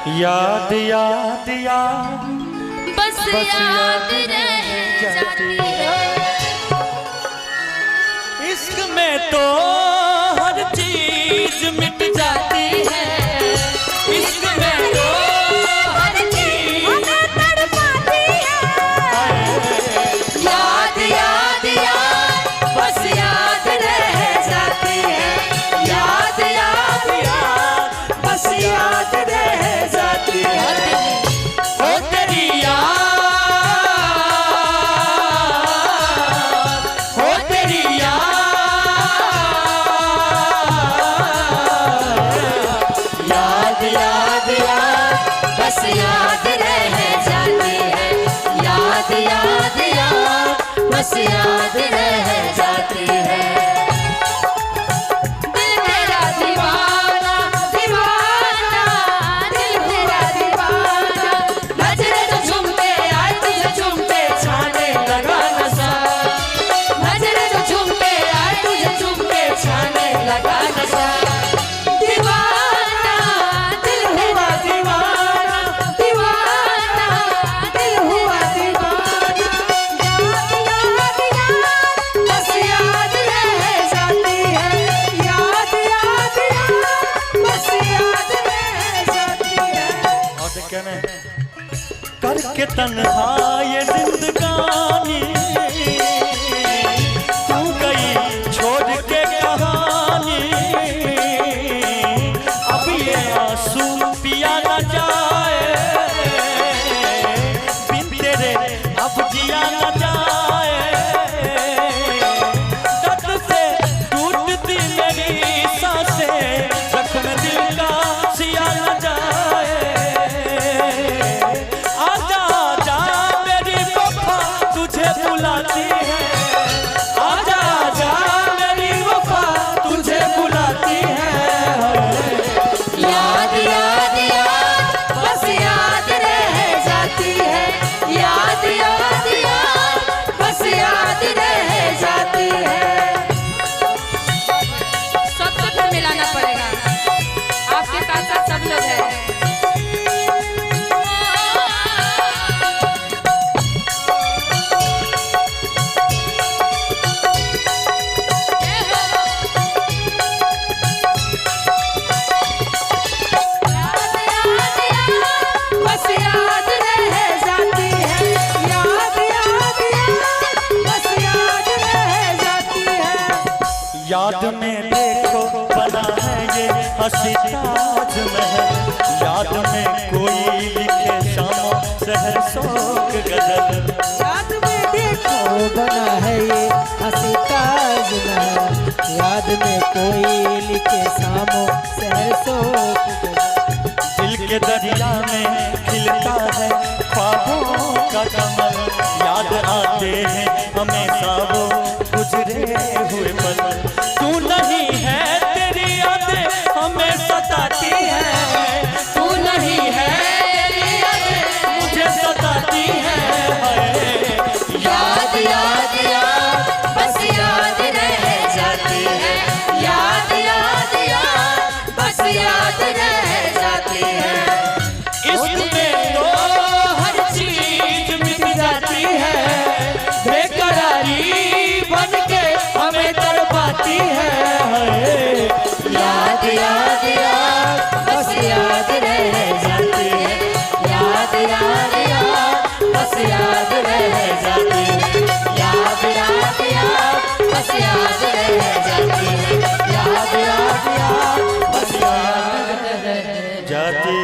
याद याद याद बस याद रह जाती है। इश्क में तो हर चीज मिट जाती है। इश्क में तो हर चीज तड़पाती है। याद याद याद बस याद रह जाती है। याद याद याद बस याद रह जाती है। ओ तेरी याद, ओ तेरी याद याद याद बस याद रह जाती है। याद याद याद बस याद रह जाती है। दिल तेरा दीवाना दीवाना, दिल तेरा दीवाना। नजरे जो झूमते आए तुझे झूमते छाने लगा नशा। नजरे जो झूमते आए तुझे झूमते छाने लगा नशा। दीवाना दिल हुआ दीवाना, दीवाना दिल हुआ दीवाना। याद याद याद बस याद रह जाती है। याद याद याद बस याद रह जाती है। और कहना करके तन्हा ये जिंदगानी, तू गई छोड़ के कहानी। अब ये आंसू पिया न जाए, बिन तेरे अब जिया न जाए। दर्द से टूटती मेरी सांसें, जख्म दिल का सिया न जाए। आजा आजा मेरी वफा तुझे बुलाती है। आजा आजा मेरी वफा तुझे बुलाती है। याद याद याद बस याद रह जाती है। याद याद याद बस याद रह जाती है। सबको तो मिलाना पड़ेगा, आपके साथ साथ सब लोग हैं। बस याद रह जाती है। याद याद याद बस याद रह जाती है। याद में देखो बना है ये हंसी ताजमहल। याद में कोई लिखे शामों सहर शोक गजल। याद में देखो बना है ये हंसी ताजमहल। याद में कोई लिखे सामो सहर शोक गजल। दिल के दरिया में खिलता है ख्वाबों का कमल। याद आते हैं हमेशा वो गुजरे हुए पल। तू नहीं है तेरी यादें हमें सताती है। तू नहीं है तेरी यादें मुझे सताती है। याद याद याद बस याद रह जाती है। याद याद याद बस याद रह जाती है। इश्क में तो हर चीज मिट जाती है। बेकरारी बन के हमें तड़पाती है। याद याद याद बस याद रह जाती है। याद याद याद बस याद रह जाती है। याद याद याद बस याद रह जाती है। याद याद याद बस याद रह जाती